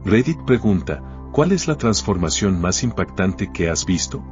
Reddit pregunta, ¿cuál es la transformación más impactante que has visto?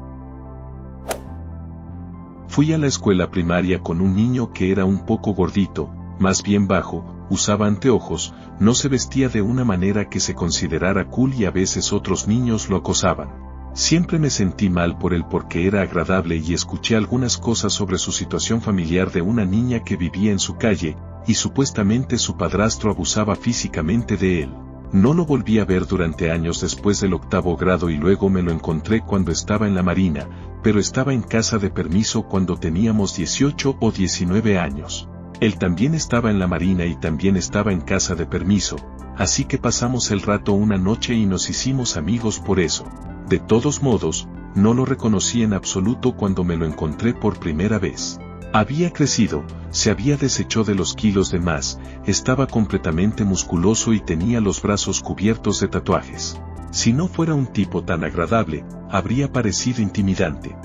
Fui a la escuela primaria con un niño que era un poco gordito, más bien bajo, usaba anteojos, no se vestía de una manera que se considerara cool y a veces otros niños lo acosaban. Siempre me sentí mal por él porque era agradable y escuché algunas cosas sobre su situación familiar de una niña que vivía en su calle, y supuestamente su padrastro abusaba físicamente de él. No lo volví a ver durante años después del 8º grado y luego me lo encontré cuando estaba en la marina, pero estaba en casa de permiso cuando teníamos 18 o 19 años. Él también estaba en la marina y también estaba en casa de permiso, así que pasamos el rato una noche y nos hicimos amigos por eso. De todos modos, no lo reconocí en absoluto cuando me lo encontré por primera vez. Había crecido, se había deshecho de los kilos de más, estaba completamente musculoso y tenía los brazos cubiertos de tatuajes. Si no fuera un tipo tan agradable, habría parecido intimidante.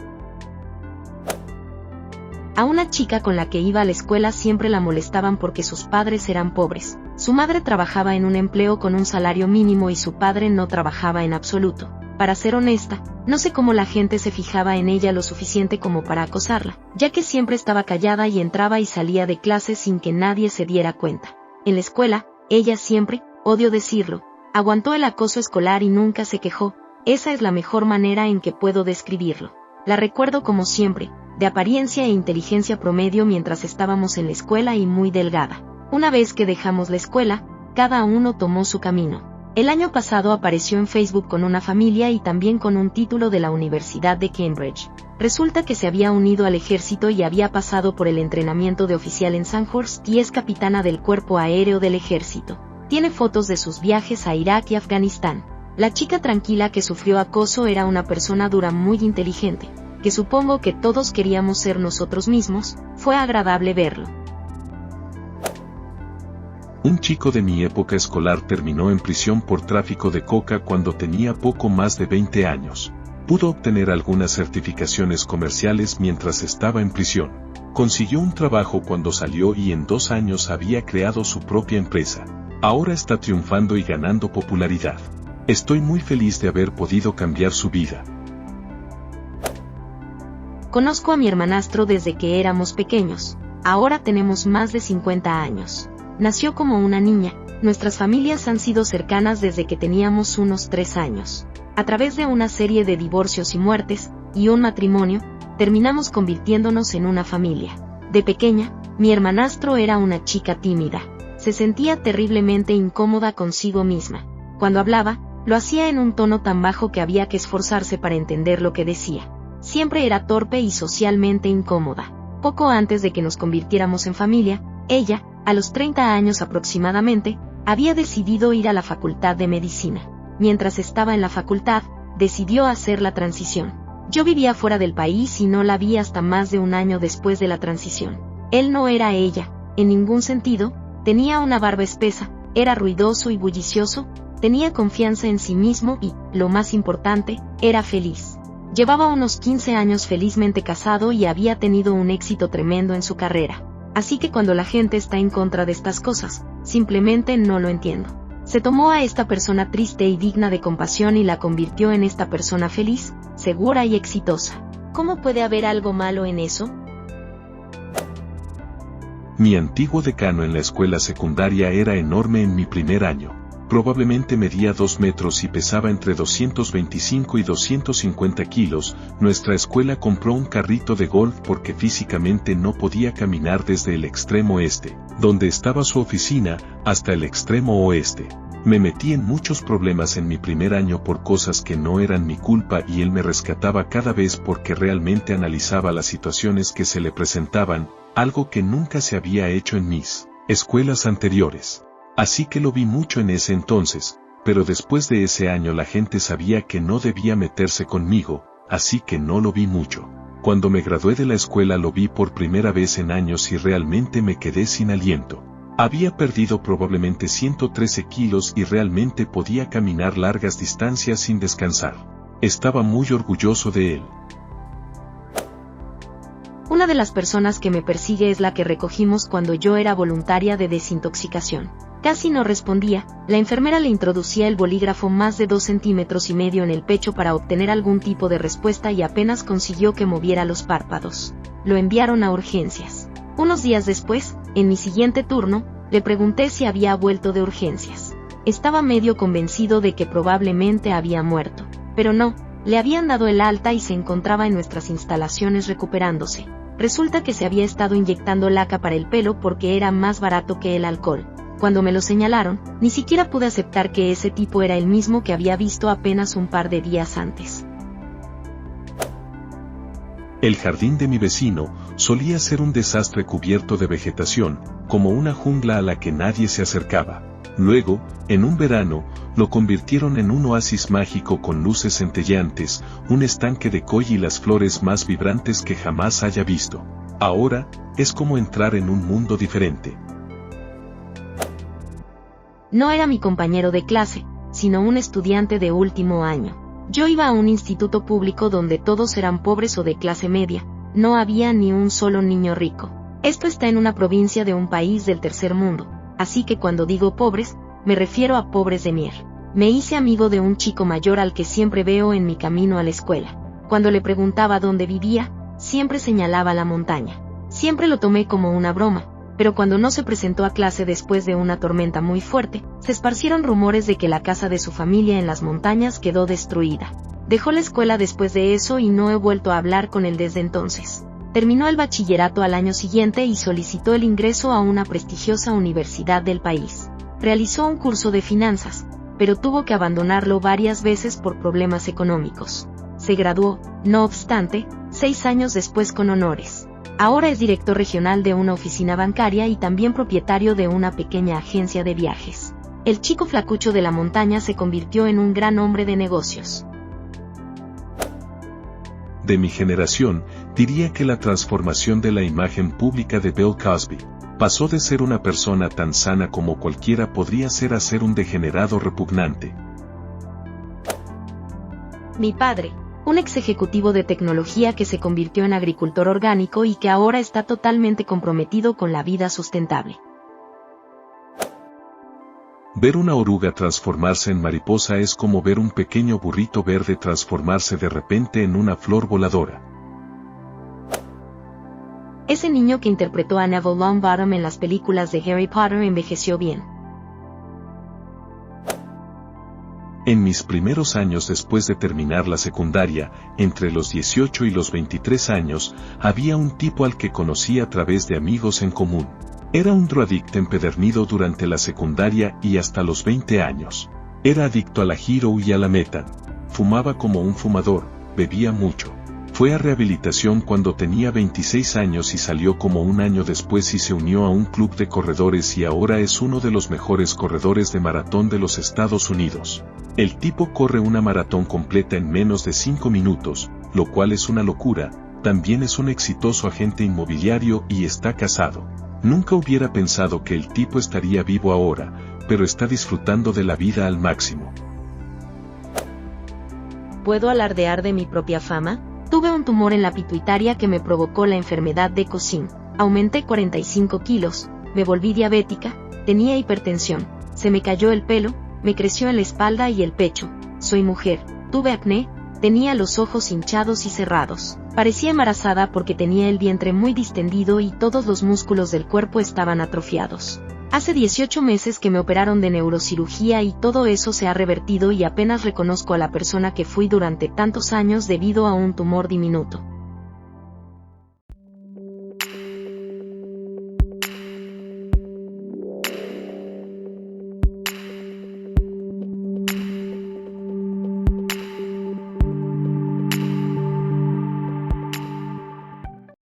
A una chica con la que iba a la escuela siempre la molestaban porque sus padres eran pobres. Su madre trabajaba en un empleo con un salario mínimo y su padre no trabajaba en absoluto. Para ser honesta, no sé cómo la gente se fijaba en ella lo suficiente como para acosarla, ya que siempre estaba callada y entraba y salía de clases sin que nadie se diera cuenta. En la escuela, ella siempre, odio decirlo, aguantó el acoso escolar y nunca se quejó. Esa es la mejor manera en que puedo describirlo. La recuerdo como siempre, de apariencia e inteligencia promedio mientras estábamos en la escuela y muy delgada. Una vez que dejamos la escuela, cada uno tomó su camino. El año pasado apareció en Facebook con una familia y también con un título de la Universidad de Cambridge. Resulta que se había unido al ejército y había pasado por el entrenamiento de oficial en Sandhurst y es capitana del cuerpo aéreo del ejército. Tiene fotos de sus viajes a Irak y Afganistán. La chica tranquila que sufrió acoso era una persona dura muy inteligente, que supongo que todos queríamos ser nosotros mismos. Fue agradable verlo. Un chico de mi época escolar terminó en prisión por tráfico de coca cuando tenía poco más de 20 años. Pudo obtener algunas certificaciones comerciales mientras estaba en prisión. Consiguió un trabajo cuando salió y en 2 años había creado su propia empresa. Ahora está triunfando y ganando popularidad. Estoy muy feliz de haber podido cambiar su vida. Conozco a mi hermanastro desde que éramos pequeños. Ahora tenemos más de 50 años. Nació como una niña, nuestras familias han sido cercanas desde que teníamos unos 3 años. A través de una serie de divorcios y muertes, y un matrimonio, terminamos convirtiéndonos en una familia. De pequeña, mi hermanastro era una chica tímida. Se sentía terriblemente incómoda consigo misma. Cuando hablaba, lo hacía en un tono tan bajo que había que esforzarse para entender lo que decía. Siempre era torpe y socialmente incómoda. Poco antes de que nos convirtiéramos en familia, ella, a los 30 años aproximadamente, había decidido ir a la facultad de medicina. Mientras estaba en la facultad, decidió hacer la transición. Yo vivía fuera del país y no la vi hasta más de un año después de la transición. Él no era ella, en ningún sentido, tenía una barba espesa, era ruidoso y bullicioso, tenía confianza en sí mismo y, lo más importante, era feliz. Llevaba unos 15 años felizmente casado y había tenido un éxito tremendo en su carrera. Así que cuando la gente está en contra de estas cosas, simplemente no lo entiendo. Se tomó a esta persona triste y digna de compasión y la convirtió en esta persona feliz, segura y exitosa. ¿Cómo puede haber algo malo en eso? Mi antiguo decano en la escuela secundaria era enorme en mi primer año. Probablemente medía 2 metros y pesaba entre 225 y 250 kilos. Nuestra escuela compró un carrito de golf porque físicamente no podía caminar desde el extremo este, donde estaba su oficina, hasta el extremo oeste. Me metí en muchos problemas en mi primer año por cosas que no eran mi culpa y él me rescataba cada vez porque realmente analizaba las situaciones que se le presentaban, algo que nunca se había hecho en mis escuelas anteriores. Así que lo vi mucho en ese entonces, pero después de ese año la gente sabía que no debía meterse conmigo, así que no lo vi mucho. Cuando me gradué de la escuela lo vi por primera vez en años y realmente me quedé sin aliento. Había perdido probablemente 113 kilos y realmente podía caminar largas distancias sin descansar. Estaba muy orgulloso de él. Una de las personas que me persigue es la que recogimos cuando yo era voluntaria de desintoxicación. Casi no respondía, la enfermera le introducía el bolígrafo más de 2,5 centímetros en el pecho para obtener algún tipo de respuesta y apenas consiguió que moviera los párpados. Lo enviaron a urgencias. Unos días después, en mi siguiente turno, le pregunté si había vuelto de urgencias. Estaba medio convencido de que probablemente había muerto. Pero no, le habían dado el alta y se encontraba en nuestras instalaciones recuperándose. Resulta que se había estado inyectando laca para el pelo porque era más barato que el alcohol. Cuando me lo señalaron, ni siquiera pude aceptar que ese tipo era el mismo que había visto apenas un par de días antes. El jardín de mi vecino solía ser un desastre cubierto de vegetación, como una jungla a la que nadie se acercaba. Luego, en un verano, lo convirtieron en un oasis mágico con luces centelleantes, un estanque de koi y las flores más vibrantes que jamás haya visto. Ahora, es como entrar en un mundo diferente. No era mi compañero de clase, sino un estudiante de último año. Yo iba a un instituto público donde todos eran pobres o de clase media, no había ni un solo niño rico. Esto está en una provincia de un país del tercer mundo, así que cuando digo pobres, me refiero a pobres de mier. Me hice amigo de un chico mayor al que siempre veo en mi camino a la escuela. Cuando le preguntaba dónde vivía, siempre señalaba la montaña. Siempre lo tomé como una broma, pero cuando no se presentó a clase después de una tormenta muy fuerte, se esparcieron rumores de que la casa de su familia en las montañas quedó destruida. Dejó la escuela después de eso y no he vuelto a hablar con él desde entonces. Terminó el bachillerato al año siguiente y solicitó el ingreso a una prestigiosa universidad del país. Realizó un curso de finanzas, pero tuvo que abandonarlo varias veces por problemas económicos. Se graduó, no obstante, 6 años después con honores. Ahora es director regional de una oficina bancaria y también propietario de una pequeña agencia de viajes. El chico flacucho de la montaña se convirtió en un gran hombre de negocios. De mi generación, diría que la transformación de la imagen pública de Bill Cosby pasó de ser una persona tan sana como cualquiera podría ser a ser un degenerado repugnante. Mi padre, un ex ejecutivo de tecnología que se convirtió en agricultor orgánico y que ahora está totalmente comprometido con la vida sustentable. Ver una oruga transformarse en mariposa es como ver un pequeño burrito verde transformarse de repente en una flor voladora. Ese niño que interpretó a Neville Longbottom en las películas de Harry Potter envejeció bien. En mis primeros años después de terminar la secundaria, entre los 18 y los 23 años, había un tipo al que conocí a través de amigos en común. Era un drogadicto empedernido durante la secundaria y hasta los 20 años. Era adicto a la Hero y a la Meta. Fumaba como un fumador, bebía mucho. Fue a rehabilitación cuando tenía 26 años y salió como un año después y se unió a un club de corredores y ahora es uno de los mejores corredores de maratón de los Estados Unidos. El tipo corre una maratón completa en menos de 5 minutos, lo cual es una locura. También es un exitoso agente inmobiliario y está casado. Nunca hubiera pensado que el tipo estaría vivo ahora, pero está disfrutando de la vida al máximo. ¿Puedo alardear de mi propia fama? Tuve un tumor en la pituitaria que me provocó la enfermedad de Cushing. Aumenté 45 kilos, me volví diabética, tenía hipertensión, se me cayó el pelo, me creció en la espalda y el pecho, soy mujer, tuve acné, tenía los ojos hinchados y cerrados, parecía embarazada porque tenía el vientre muy distendido y todos los músculos del cuerpo estaban atrofiados. Hace 18 meses que me operaron de neurocirugía y todo eso se ha revertido y apenas reconozco a la persona que fui durante tantos años debido a un tumor diminuto.